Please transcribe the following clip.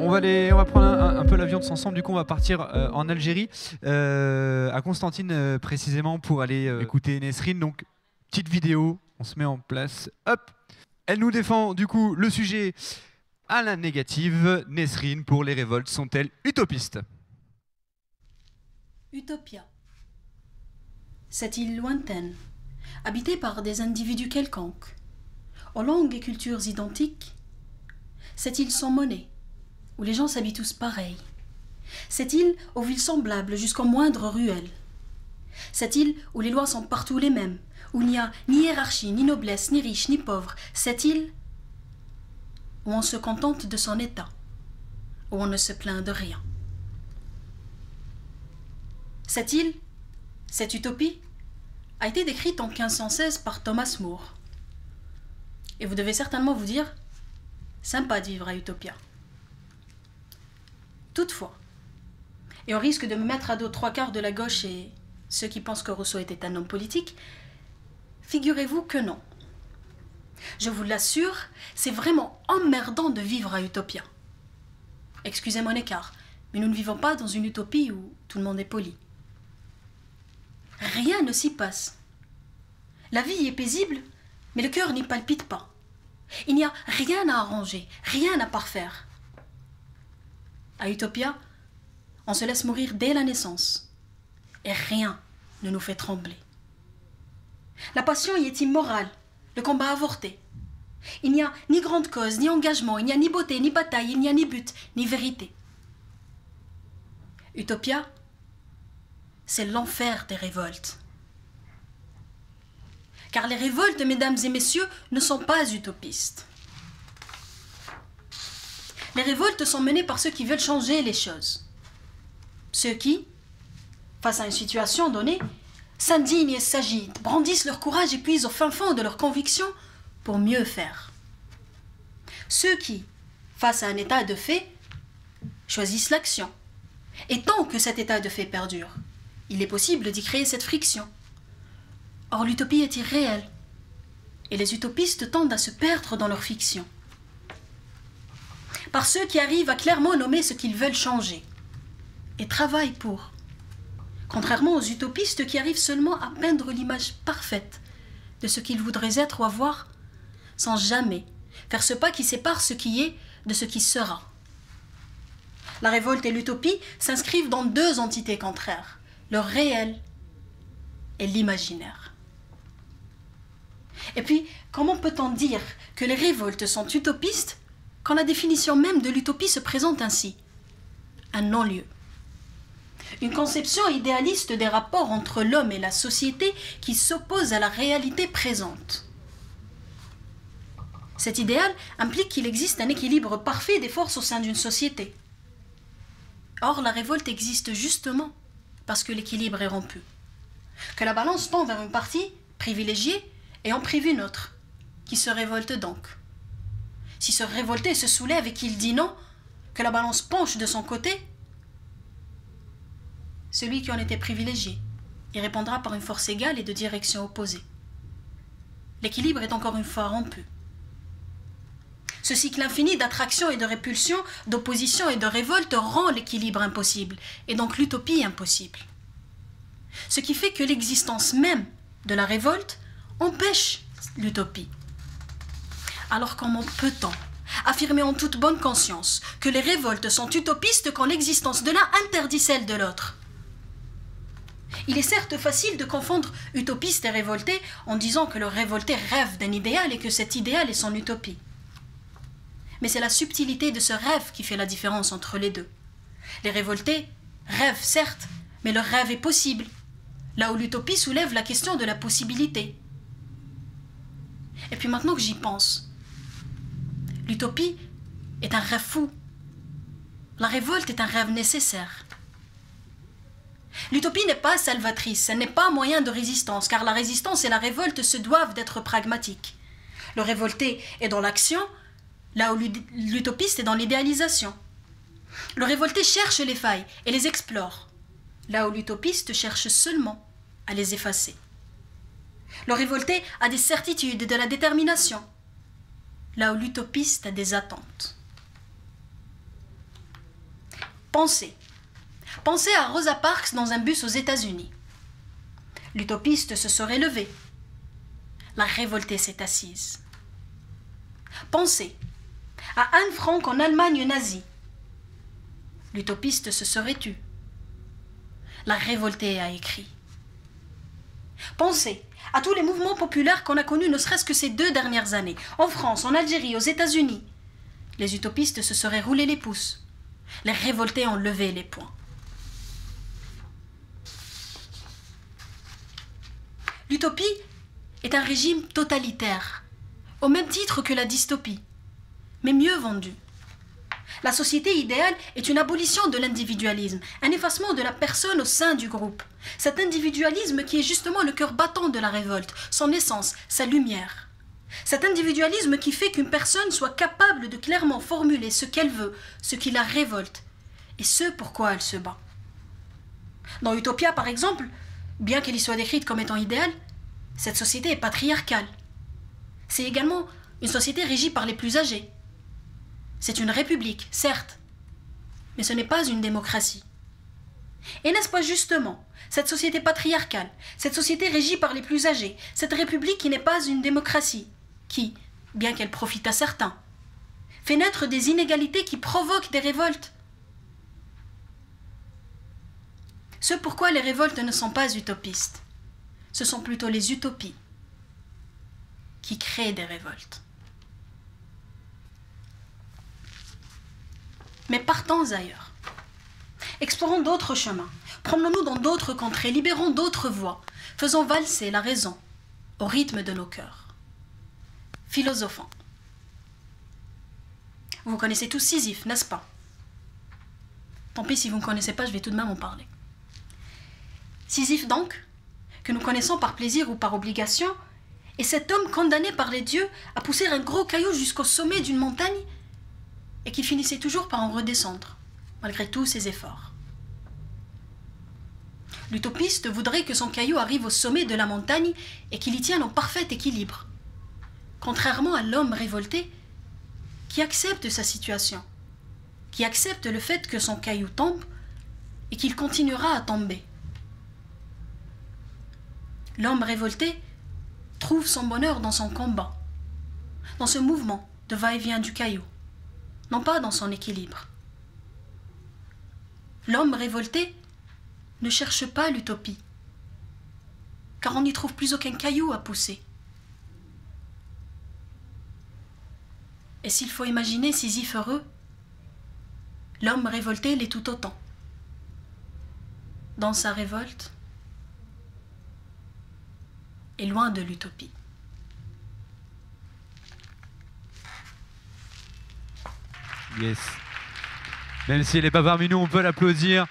on va prendre un peu l'avion tous ensemble. Du coup, on va partir en Algérie, à Constantine précisément, pour aller écouter Nesrine. Donc, petite vidéo, on se met en place. Hop, elle nous défend du coup le sujet à la négative. Nesrine, pour les révoltes, sont-elles utopistes? Utopia. Cette île lointaine, habitée par des individus quelconques, aux langues et cultures identiques. Cette île sans monnaie, où les gens s'habillent tous pareils. Cette île aux villes semblables jusqu'aux moindres ruelles. Cette île où les lois sont partout les mêmes, où il n'y a ni hiérarchie, ni noblesse, ni riche, ni pauvre. Cette île où on se contente de son état, où on ne se plaint de rien. Cette île, cette utopie, a été décrite en 1516 par Thomas More. Et vous devez certainement vous dire, sympa de vivre à Utopia. Toutefois, et on risque de me mettre à dos 3/4 de la gauche et ceux qui pensent que Rousseau était un homme politique, figurez-vous que non. Je vous l'assure, c'est vraiment emmerdant de vivre à Utopia. Excusez mon écart, mais nous ne vivons pas dans une utopie où tout le monde est poli. Rien ne s'y passe. La vie est paisible, mais le cœur n'y palpite pas. Il n'y a rien à arranger, rien à parfaire. À Utopia, on se laisse mourir dès la naissance, et rien ne nous fait trembler. La passion y est immorale, le combat avorté. Il n'y a ni grande cause, ni engagement, il n'y a ni beauté, ni bataille, il n'y a ni but, ni vérité. Utopia, c'est l'enfer des révoltes. Car les révoltes, mesdames et messieurs, ne sont pas utopistes. Les révoltes sont menées par ceux qui veulent changer les choses. Ceux qui, face à une situation donnée, s'indignent et s'agitent, brandissent leur courage et puisent au fin fond de leurs convictions pour mieux faire. Ceux qui, face à un état de fait, choisissent l'action. Et tant que cet état de fait perdure, il est possible d'y créer cette friction. Or, l'utopie est irréelle, et les utopistes tendent à se perdre dans leur fiction. Par ceux qui arrivent à clairement nommer ce qu'ils veulent changer, et travaillent pour. Contrairement aux utopistes qui arrivent seulement à peindre l'image parfaite de ce qu'ils voudraient être ou avoir, sans jamais faire ce pas qui sépare ce qui est de ce qui sera. La révolte et l'utopie s'inscrivent dans deux entités contraires, le réel et l'imaginaire. Et puis, comment peut-on dire que les révoltes sont utopistes quand la définition même de l'utopie se présente ainsi? Un non-lieu. Une conception idéaliste des rapports entre l'homme et la société qui s'oppose à la réalité présente. Cet idéal implique qu'il existe un équilibre parfait des forces au sein d'une société. Or, la révolte existe justement parce que l'équilibre est rompu. Que la balance tend vers une partie privilégiée et en prive une autre, qui se révolte donc. Si ce révolté se soulève et qu'il dit non, que la balance penche de son côté, celui qui en était privilégié y répondra par une force égale et de direction opposée. L'équilibre est encore une fois rompu. Ce cycle infini d'attraction et de répulsion, d'opposition et de révolte rend l'équilibre impossible, et donc l'utopie impossible. Ce qui fait que l'existence même de la révolte empêche l'utopie. Alors comment peut-on affirmer en toute bonne conscience que les révoltes sont utopistes quand l'existence de l'un interdit celle de l'autre? Il est certes facile de confondre utopiste et révolté en disant que le révolté rêve d'un idéal et que cet idéal est son utopie. Mais c'est la subtilité de ce rêve qui fait la différence entre les deux. Les révoltés rêvent certes, mais leur rêve est possible, là où l'utopie soulève la question de la possibilité. Et puis maintenant que j'y pense, l'utopie est un rêve fou. La révolte est un rêve nécessaire. L'utopie n'est pas salvatrice, elle n'est pas un moyen de résistance, car la résistance et la révolte se doivent d'être pragmatiques. Le révolté est dans l'action, là où l'utopiste est dans l'idéalisation. Le révolté cherche les failles et les explore, là où l'utopiste cherche seulement à les effacer. Le révolté a des certitudes et de la détermination, là où l'utopiste a des attentes. Pensez. Pensez à Rosa Parks dans un bus aux États-Unis. L'utopiste se serait levé. La révoltée s'est assise. Pensez à Anne Frank en Allemagne nazie. L'utopiste se serait tue. La révoltée a écrit. Pensez à tous les mouvements populaires qu'on a connus ne serait-ce que ces 2 dernières années, en France, en Algérie, aux États-Unis. Les utopistes se seraient roulés les pouces. Les révoltés ont levé les poings. L'utopie est un régime totalitaire, au même titre que la dystopie, mais mieux vendu. La société idéale est une abolition de l'individualisme, un effacement de la personne au sein du groupe. Cet individualisme qui est justement le cœur battant de la révolte, son essence, sa lumière. Cet individualisme qui fait qu'une personne soit capable de clairement formuler ce qu'elle veut, ce qui la révolte, et ce pourquoi elle se bat. Dans Utopia, par exemple, bien qu'elle y soit décrite comme étant idéale, cette société est patriarcale. C'est également une société régie par les plus âgés. C'est une république, certes, mais ce n'est pas une démocratie. Et n'est-ce pas justement cette société patriarcale, cette société régie par les plus âgés, cette république qui n'est pas une démocratie, qui, bien qu'elle profite à certains, fait naître des inégalités qui provoquent des révoltes? Ce pourquoi les révoltes ne sont pas utopistes, ce sont plutôt les utopies qui créent des révoltes. Mais partons ailleurs. Explorons d'autres chemins. Promenons-nous dans d'autres contrées. Libérons d'autres voies. Faisons valser la raison au rythme de nos cœurs. Philosophons. Vous connaissez tous Sisyphe, n'est-ce pas? Tant pis si vous ne connaissez pas, je vais tout de même en parler. Sisyphe donc, que nous connaissons par plaisir ou par obligation, est cet homme condamné par les dieux à pousser un gros caillou jusqu'au sommet d'une montagne et qui finissait toujours par en redescendre, malgré tous ses efforts. L'utopiste voudrait que son caillou arrive au sommet de la montagne et qu'il y tienne en parfait équilibre, contrairement à l'homme révolté qui accepte sa situation, qui accepte le fait que son caillou tombe et qu'il continuera à tomber. L'homme révolté trouve son bonheur dans son combat, dans ce mouvement de va-et-vient du caillou, non pas dans son équilibre. L'homme révolté ne cherche pas l'utopie, car on n'y trouve plus aucun caillou à pousser. Et s'il faut imaginer Sisyphe heureux, l'homme révolté l'est tout autant. Dans sa révolte, et loin de l'utopie. Yes. Même si elle n'est pas parmi nous, on peut l'applaudir.